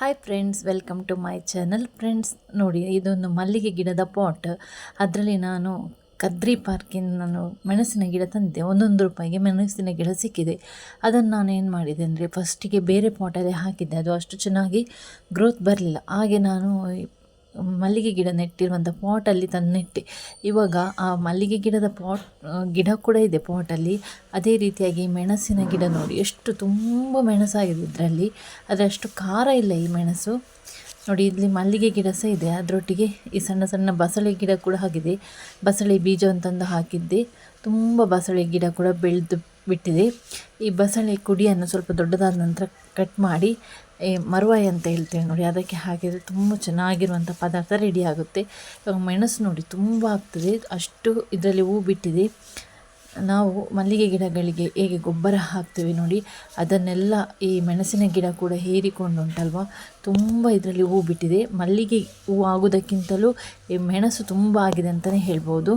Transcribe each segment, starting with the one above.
Hi friends, welcome to my channel. Friends ನೋಡಿ, ಇದೊಂದು ಮಲ್ಲಿಗೆ ಗಿಡದ ಪಾಟ್. ಅದರಲ್ಲಿ ನಾನು ಕದ್ರಿ ಪಾರ್ಕಿಂದ ನಾನು ಮೆಣಸಿನ ಗಿಡ ತಂದಿದ್ದೆ. 1 ರೂಪಾಯಿಗೆ ಮೆಣಸಿನ ಗಿಡ ಸಿಕ್ಕಿದೆ. ಅದನ್ನು ನಾನು ಏನು ಮಾಡಿದೆ ಅಂದರೆ, ಫಸ್ಟಿಗೆ ಬೇರೆ ಪಾಟಲ್ಲಿ ಹಾಕಿದ್ದೆ. ಅದು ಅಷ್ಟು ಚೆನ್ನಾಗಿ ಗ್ರೋತ್ ಬರಲಿಲ್ಲ. ಹಾಗೆ ನಾನು ಮಲ್ಲಿಗೆ ಗಿಡ ನೆಟ್ಟಿರುವಂಥ ಪಾಟಲ್ಲಿ ತಂದು ನೆಟ್ಟೆ. ಇವಾಗ ಆ ಮಲ್ಲಿಗೆ ಗಿಡದ ಗಿಡ ಕೂಡ ಇದೆ ಪಾಟಲ್ಲಿ. ಅದೇ ರೀತಿಯಾಗಿ ಮೆಣಸಿನ ಗಿಡ ನೋಡಿ, ಎಷ್ಟು ತುಂಬ ಮೆಣಸಾಗಿದೆ ಇದರಲ್ಲಿ. ಅದರಷ್ಟು ಖಾರ ಇಲ್ಲ ಈ ಮೆಣಸು. ನೋಡಿ, ಇಲ್ಲಿ ಮಲ್ಲಿಗೆ ಗಿಡ ಸಹ ಇದೆ. ಅದರೊಟ್ಟಿಗೆ ಈ ಸಣ್ಣ ಸಣ್ಣ ಬಸಳೆ ಗಿಡ ಕೂಡ ಆಗಿದೆ. ಬಸಳೆ ಬೀಜವನ್ನು ತಂದು ಹಾಕಿದ್ದೆ. ತುಂಬ ಬಸಳೆ ಗಿಡ ಕೂಡ ಬೆಳೆದು ಬಿಟ್ಟಿದೆ. ಈ ಬಸಳೆ ಕುಡಿಯನ್ನು ಸ್ವಲ್ಪ ದೊಡ್ಡದಾದ ನಂತರ ಕಟ್ ಮಾಡಿ ಮರುವಾಯಿ ಅಂತ ಹೇಳ್ತೇವೆ ನೋಡಿ, ಅದಕ್ಕೆ ಹಾಕಿದರೆ ತುಂಬ ಚೆನ್ನಾಗಿರುವಂಥ ಪದಾರ್ಥ ರೆಡಿ ಆಗುತ್ತೆ. ಇವಾಗ ಮೆಣಸು ನೋಡಿ ತುಂಬ ಆಗ್ತದೆ, ಅಷ್ಟು ಇದರಲ್ಲಿ ಹೂ ಬಿಟ್ಟಿದೆ. ನಾವು ಮಲ್ಲಿಗೆ ಗಿಡಗಳಿಗೆ ಹೇಗೆ ಗೊಬ್ಬರ ಹಾಕ್ತೇವೆ ನೋಡಿ, ಅದನ್ನೆಲ್ಲ ಈ ಮೆಣಸಿನ ಗಿಡ ಕೂಡ ಹೀರಿಕೊಂಡು ಉಂಟಲ್ವ, ತುಂಬ ಇದರಲ್ಲಿ ಹೂ ಬಿಟ್ಟಿದೆ. ಮಲ್ಲಿಗೆ ಹೂ ಆಗೋದಕ್ಕಿಂತಲೂ ಈ ಮೆಣಸು ತುಂಬ ಆಗಿದೆ ಅಂತಲೇ ಹೇಳ್ಬೋದು.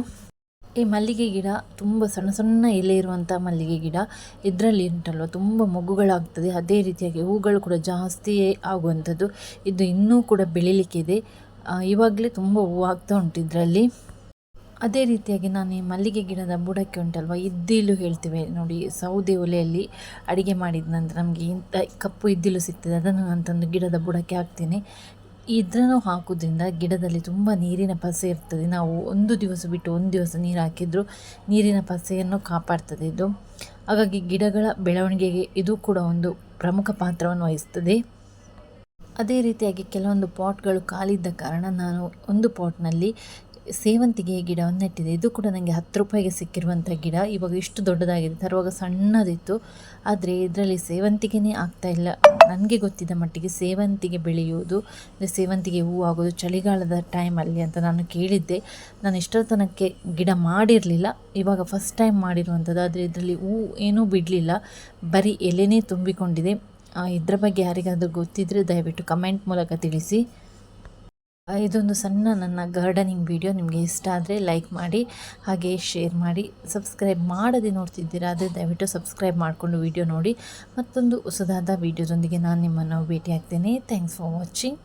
ಈ ಮಲ್ಲಿಗೆ ಗಿಡ ತುಂಬ ಸಣ್ಣ ಸಣ್ಣ ಎಲೆ ಇರುವಂಥ ಮಲ್ಲಿಗೆ ಗಿಡ. ಇದರಲ್ಲಿ ಉಂಟಲ್ವ ತುಂಬ ಮೊಗ್ಗುಗಳಾಗ್ತದೆ. ಅದೇ ರೀತಿಯಾಗಿ ಹೂಗಳು ಕೂಡ ಜಾಸ್ತಿಯೇ ಆಗುವಂಥದ್ದು. ಇದು ಇನ್ನೂ ಕೂಡ ಬೆಳೀಲಿಕ್ಕಿದೆ. ಇವಾಗಲೇ ತುಂಬ ಹೂ ಆಗ್ತಾ ಉಂಟು ಇದರಲ್ಲಿ. ಅದೇ ರೀತಿಯಾಗಿ ನಾನು ಈ ಮಲ್ಲಿಗೆ ಗಿಡದ ಬುಡಕ್ಕೆ ಉಂಟಲ್ವ, ಇದ್ದಿಲು ಹೇಳ್ತೇವೆ ನೋಡಿ, ಸೌದೆ ಒಲೆಯಲ್ಲಿ ಅಡಿಗೆ ಮಾಡಿದ ನಂತರ ನಮಗೆ ಇಂಥ ಕಪ್ಪು ಇದ್ದಿಲು ಸಿಗ್ತದೆ. ಅದನ್ನು ನಾನು ತಂದು ಗಿಡದ ಬುಡಕ್ಕೆ ಹಾಕ್ತೇನೆ. ಇದನ್ನು ಹಾಕೋದ್ರಿಂದ ಗಿಡದಲ್ಲಿ ತುಂಬ ನೀರಿನ ಪಸೆ ಇರ್ತದೆ. ನಾವು 1 ದಿವಸ ಬಿಟ್ಟು 1 ದಿವಸ ನೀರು ಹಾಕಿದರೂ ನೀರಿನ ಪಸೆಯನ್ನು ಕಾಪಾಡ್ತದೆ ಇದು. ಹಾಗಾಗಿ ಗಿಡಗಳ ಬೆಳವಣಿಗೆಗೆ ಇದು ಕೂಡ ಒಂದು ಪ್ರಮುಖ ಪಾತ್ರವನ್ನು ವಹಿಸ್ತದೆ. ಅದೇ ರೀತಿಯಾಗಿ ಕೆಲವೊಂದು ಪಾಟ್ಗಳು ಖಾಲಿದ್ದ ಕಾರಣ ನಾನು ಒಂದು ಪಾಟ್ನಲ್ಲಿ ಸೇವಂತಿಗೆ ಗಿಡವನ್ನು ನೆಟ್ಟಿದೆ. ಇದು ಕೂಡ ನನಗೆ 10 ರೂಪಾಯಿಗೆ ಸಿಕ್ಕಿರುವಂಥ ಗಿಡ. ಇವಾಗ ಇಷ್ಟು ದೊಡ್ಡದಾಗಿದೆ. ತರುವಾಗ ಸಣ್ಣದಿತ್ತು, ಆದರೆ ಇದರಲ್ಲಿ ಸೇವಂತಿಗೆನೇ ಆಗ್ತಾಯಿಲ್ಲ. ನನಗೆ ಗೊತ್ತಿದ್ದ ಮಟ್ಟಿಗೆ ಸೇವಂತಿಗೆ ಬೆಳೆಯುವುದು, ಸೇವಂತಿಗೆ ಹೂ ಆಗೋದು ಚಳಿಗಾಲದ ಟೈಮಲ್ಲಿ ಅಂತ ನಾನು ಕೇಳಿದ್ದೆ. ನಾನು ಇಷ್ಟರ ತನಕ ಗಿಡ ಮಾಡಿರಲಿಲ್ಲ, ಇವಾಗ ಫಸ್ಟ್ ಟೈಮ್ ಮಾಡಿರುವಂಥದ್ದು. ಆದರೆ ಇದರಲ್ಲಿ ಹೂ ಏನೂ ಬಿಡಲಿಲ್ಲ, ಬರೀ ಎಲೆನೇ ತುಂಬಿಕೊಂಡಿದೆ. ಇದರ ಬಗ್ಗೆ ಯಾರಿಗಾದರೂ ಗೊತ್ತಿದ್ದರೆ ದಯವಿಟ್ಟು ಕಮೆಂಟ್ ಮೂಲಕ ತಿಳಿಸಿ. ಇದೊಂದು ಸಣ್ಣ ನನ್ನ ಗಾರ್ಡನಿಂಗ್ ವಿಡಿಯೋ. ನಿಮಗೆ ಇಷ್ಟ ಆದರೆ ಲೈಕ್ ಮಾಡಿ, ಹಾಗೆ ಶೇರ್ ಮಾಡಿ. ಸಬ್ಸ್ಕ್ರೈಬ್ ಮಾಡದೆ ನೋಡ್ತಿದ್ದೀರಾ ಆದರೆ ದಯವಿಟ್ಟು ಸಬ್ಸ್ಕ್ರೈಬ್ ಮಾಡಿಕೊಂಡು ವಿಡಿಯೋ ನೋಡಿ. ಮತ್ತೊಂದು ಹೊಸದಾದ ವಿಡಿಯೋದೊಂದಿಗೆ ನಾನು ನಿಮ್ಮನ್ನು ಭೇಟಿ ಆಗ್ತೇನೆ. Thanks for watching.